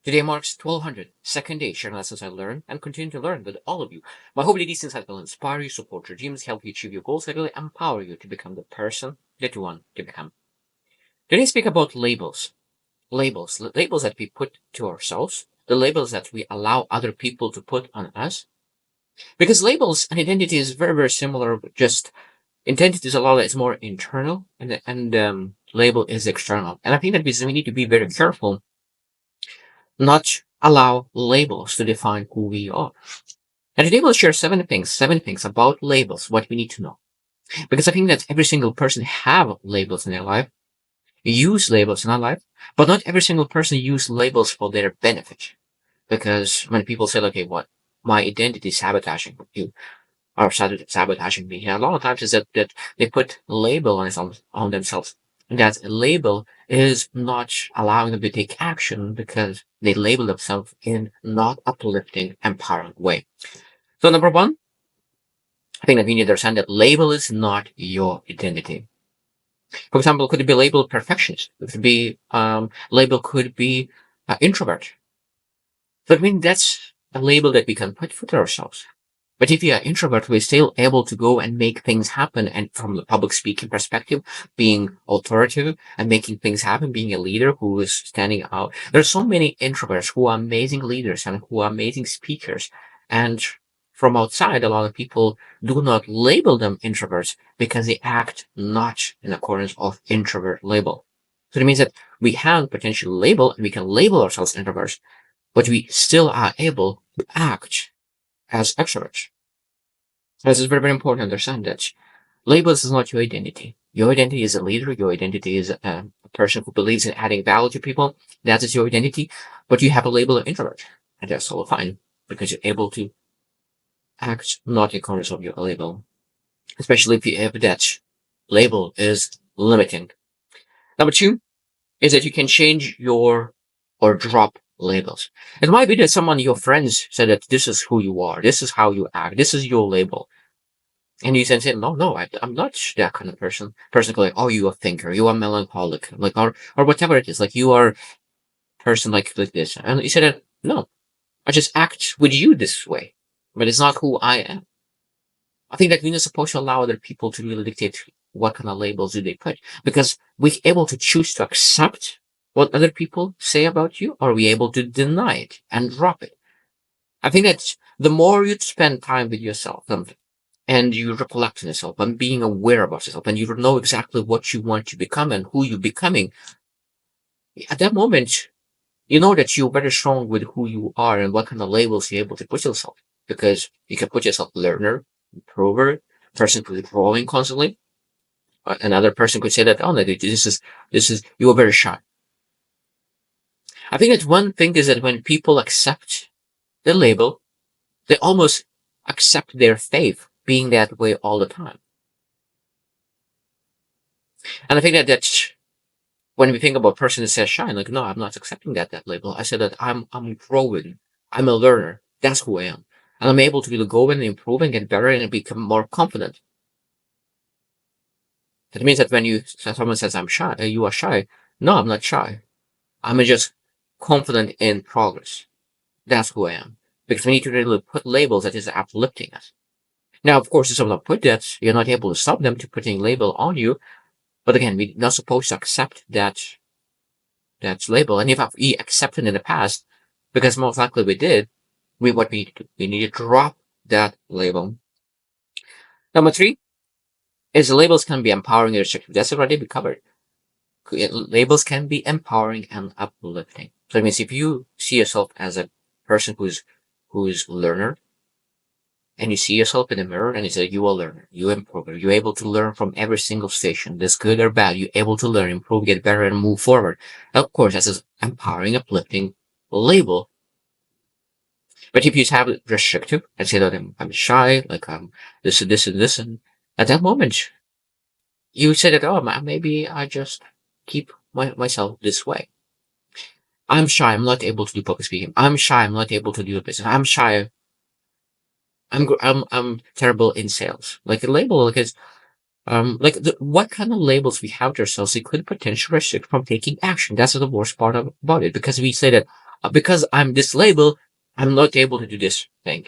Today marks 1200, second day sharing lessons I learned and continue to learn with all of you. My hope that these insights will inspire you, support your dreams, help you achieve your goals, and really empower you to become the person that you want to become. Today I speak about labels. Labels that we put to ourselves, the labels that we allow other people to put on us. Because labels and identity is very, very similar, just identity is a lot that's more internal and label is external. And I think that we need to be very careful not allow labels to define who we are. And today we'll share seven things about labels, what we need to know. Because I think that every single person have labels in their life, use labels in our life, but not every single person use labels for their benefit. Because when people say, okay, what my identity is sabotaging you or sabotaging me, a lot of times is that they put label on themselves. And that label is not allowing them to take action because they label themselves in not uplifting, empowering way. So number one, I think that we need to understand that label is not your identity. For example, could it be labeled perfectionist? It could be label could be introvert. So I mean that's a label that we can put for ourselves. But if you're an introvert, we're still able to go and make things happen. And from the public speaking perspective, being authoritative and making things happen, being a leader who is standing out. There's so many introverts who are amazing leaders and who are amazing speakers. And from outside, a lot of people do not label them introverts because they act not in accordance of introvert label. So it means that we have potential label and we can label ourselves introverts, but we still are able to act as extroverts. This is very, very important to understand that labels is not your identity. Your identity is a leader. Your identity is a person who believes in adding value to people. That is your identity. But you have a label of introvert. And that's all fine because you're able to act not in accordance of your label. Especially if that label is limiting. Number two is that you can change your or drop labels. It might be that someone, your friends, said that this is who you are, this is how you act, this is your label. And you then say, no, I'm not that kind of person. Person like, oh, you are a thinker, you are melancholic, like, or whatever it is, like you are a person like this. And you said, no, I just act with you this way, but it's not who I am. I think that we're not supposed to allow other people to really dictate what kind of labels do they put, because we're able to choose to accept what other people say about you, or are we able to deny it and drop it? I think that the more you spend time with yourself and you reflect on yourself and being aware about yourself and you know exactly what you want to become and who you're becoming, at that moment, you know that you're very strong with who you are and what kind of labels you're able to put yourself. Because you can put yourself learner, improver, person who's growing constantly. Another person could say that, oh, no, this is, you are very shy. I think that one thing is that when people accept the label, they almost accept their faith being that way all the time. And I think that's when we think about a person that says shy, like, no, I'm not accepting that label. I said that I'm growing. I'm a learner. That's who I am. And I'm able to really go and improve and get better and become more confident. That means that when someone says I'm shy, you are shy. No, I'm not shy. I'm just confident in progress. That's who I am. Because we need to really put labels that is uplifting us. Now, of course, if someone put that, you're not able to stop them to putting label on you. But again, we're not supposed to accept that label. And if we accepted in the past, because most likely we did, what we need to do, we need to drop that label. Number three is labels can be empowering and restrictive. That's already been covered. Labels can be empowering and uplifting. So it means if you see yourself as a person who's learner, and you see yourself in the mirror and you say you are a learner, you improve, you're able to learn from every single station, this good or bad, you're able to learn, improve, get better, and move forward. Of course, that's an empowering, uplifting label. But if you have it restrictive and say that I'm shy, like this and this and this, and at that moment, you say that, oh, maybe I just keep myself this way. I'm shy. I'm not able to do public speaking. I'm shy. I'm not able to do a business. I'm shy. I'm terrible in sales. Like a label, like it's what kind of labels we have to ourselves, it could potentially restrict from taking action. That's the worst part about it, because we say that because I'm this label, I'm not able to do this thing.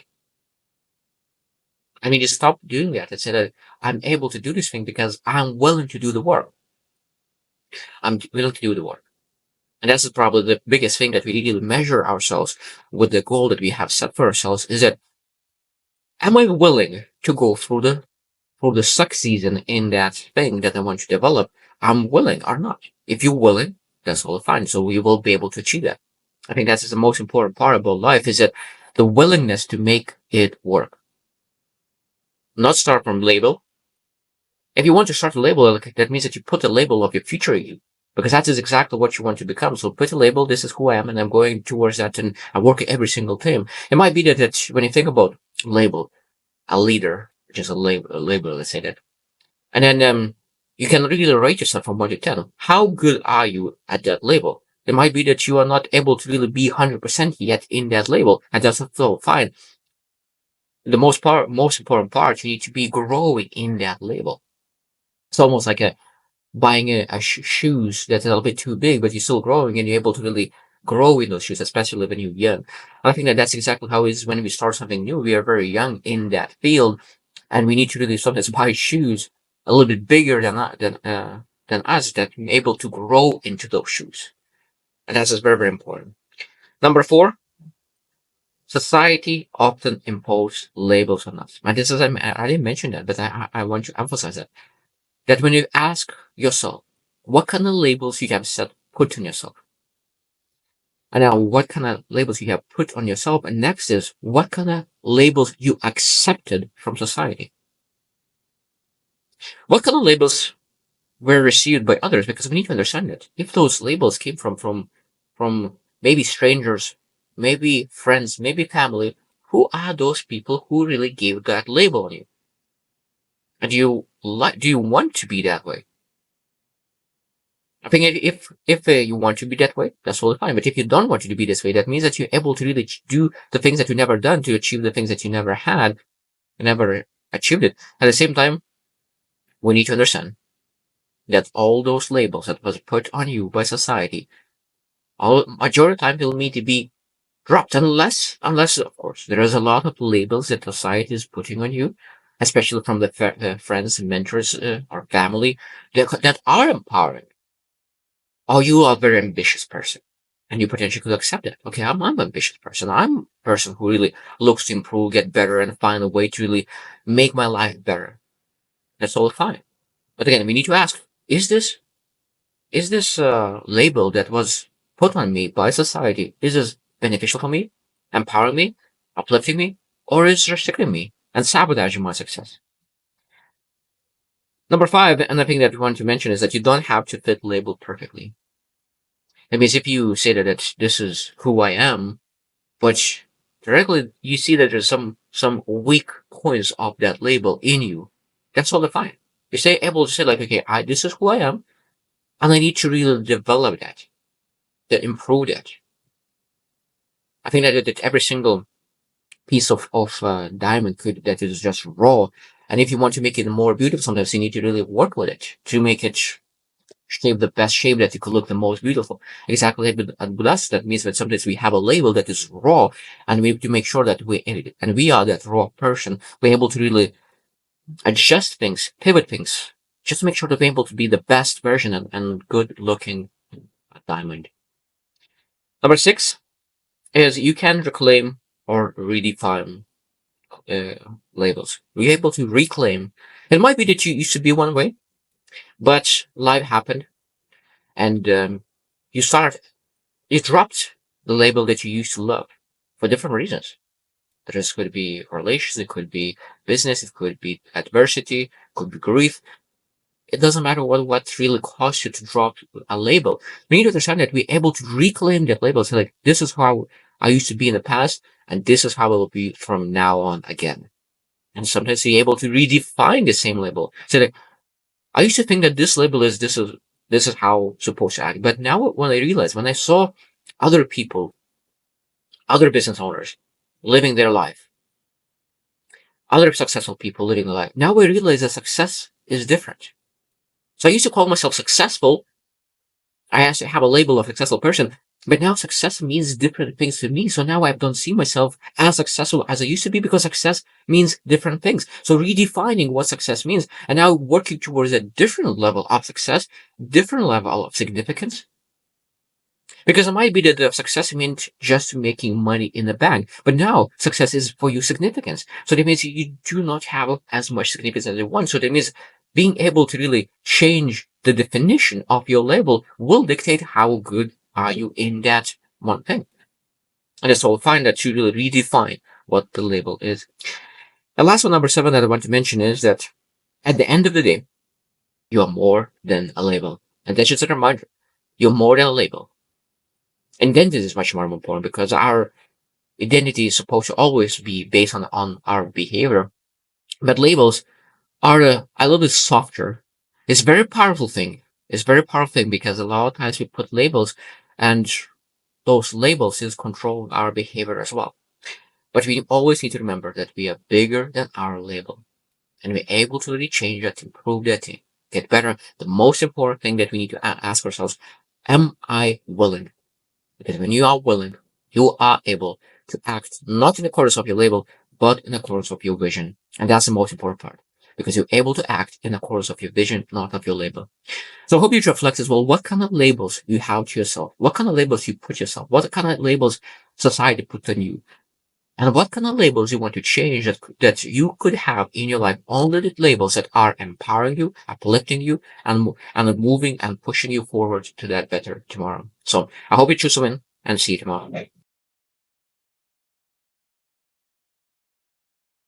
I mean, just stop doing that and say that I'm able to do this thing because I'm willing to do the work. I'm willing to do the work. And that's probably the biggest thing that we need to measure ourselves with the goal that we have set for ourselves is that am I willing to go through the suck season in that thing that I want to develop? I'm willing or not. If you're willing, that's all fine. So we will be able to achieve that. I think that's the most important part about life is that the willingness to make it work. Not start from label. If you want to start a label, that means that you put a label of your future you, because that is exactly what you want to become. So put a label, this is who I am, and I'm going towards that, and I work every single time. It might be that when you think about label, a leader, which is a label, let's say that. And then you can really rate yourself from 1 to 10. How good are you at that label? It might be that you are not able to really be 100% yet in that label, and that's still fine. The most important part, you need to be growing in that label. It's almost like buying shoes that's a little bit too big, but you're still growing and you're able to really grow in those shoes, especially when you're young. I think that that's exactly how it is when we start something new. We are very young in that field, and we need to really sometimes buy shoes a little bit bigger than us that we're able to grow into those shoes. And that's just very, very important. Number 4, society often impose labels on us. And this is, I didn't mention that, but I want to emphasize that when you ask yourself, what kind of labels you have set put on yourself? And now what kind of labels you have put on yourself? And next is what kind of labels you accepted from society? What kind of labels were received by others? Because we need to understand it. If those labels came from maybe strangers, maybe friends, maybe family, who are those people who really gave that label on you? And do you want to be that way? I think if you want to be that way, that's totally fine. But if you don't want you to be this way, that means that you're able to really do the things that you never done to achieve the things that you never had, and never achieved it. At the same time, we need to understand that all those labels that was put on you by society, all majority of the time, will need to be dropped, unless of course there is a lot of labels that society is putting on you, especially from the friends, mentors, or family that are empowering. Oh, you are a very ambitious person. And you potentially could accept that. Okay, I'm an ambitious person. I'm a person who really looks to improve, get better, and find a way to really make my life better. That's all fine. But again, we need to ask, is this label that was put on me by society, is this beneficial for me, empowering me, uplifting me, or is it restricting me and sabotaging my success? Number 5, and I think that we want to mention is that you don't have to fit label perfectly. That means if you say that this is who I am, but directly you see that there's some weak points of that label in you, that's totally fine. You stay able to say like, okay, this is who I am, and I need to really develop that improve that. I think that every single piece of diamond could that is just raw, and if you want to make it more beautiful, sometimes you need to really work with it to make it shape the best shape that it could look the most beautiful. Exactly like with us, that means that sometimes we have a label that is raw, and we have to make sure that we are that raw person. We're able to really adjust things, pivot things, just to make sure that we're able to be the best version and good looking diamond. Number 6 is you can reclaim or redefine uh, labels. We're able to reclaim. It might be that you used to be one way, but life happened, and you started you dropped the label that you used to love for different reasons. This could be relations, it could be business, it could be adversity, it could be grief. It doesn't matter what really caused you to drop a label. We need to understand that we're able to reclaim that label. So like, this is how I used to be in the past, and this is how I will be from now on again. And sometimes you're able to redefine the same label. So like, I used to think that this is how supposed to act. But now when I realized, when I saw other people, other business owners living their life, other successful people living a life. Now I realize that success is different. So I used to call myself successful. I actually have a label of successful person, but now success means different things to me. So now I don't see myself as successful as I used to be because success means different things. So redefining what success means and now working towards a different level of success, different level of significance. Because it might be that the success meant just making money in the bank, but now success is for you significance. So that means you do not have as much significance as you want. So that means being able to really change the definition of your label will dictate how good are you in that one thing. And so we'll find that to really redefine what the label is. And last one, number 7, that I want to mention is that at the end of the day, you are more than a label. And that's just a reminder. You're more than a label. Identity is much more important because our identity is supposed to always be based on our behavior. But labels are a little bit softer. It's a very powerful thing. It's a very powerful thing because a lot of times we put labels and those labels is controlling our behavior as well. But we always need to remember that we are bigger than our label and we're able to really change that, improve that, get better. The most important thing that we need to ask ourselves, am I willing? Because when you are willing, you are able to act not in accordance of your label, but in accordance of your vision. And that's the most important part because you're able to act in accordance of your vision, not of your label. So I hope you reflect as well, what kind of labels you have to yourself? What kind of labels you put yourself? What kind of labels society put on you? And what kind of labels you want to change that you could have in your life? Only the labels that are empowering you, uplifting you, and moving and pushing you forward to that better tomorrow. So I hope you choose to win and see you tomorrow.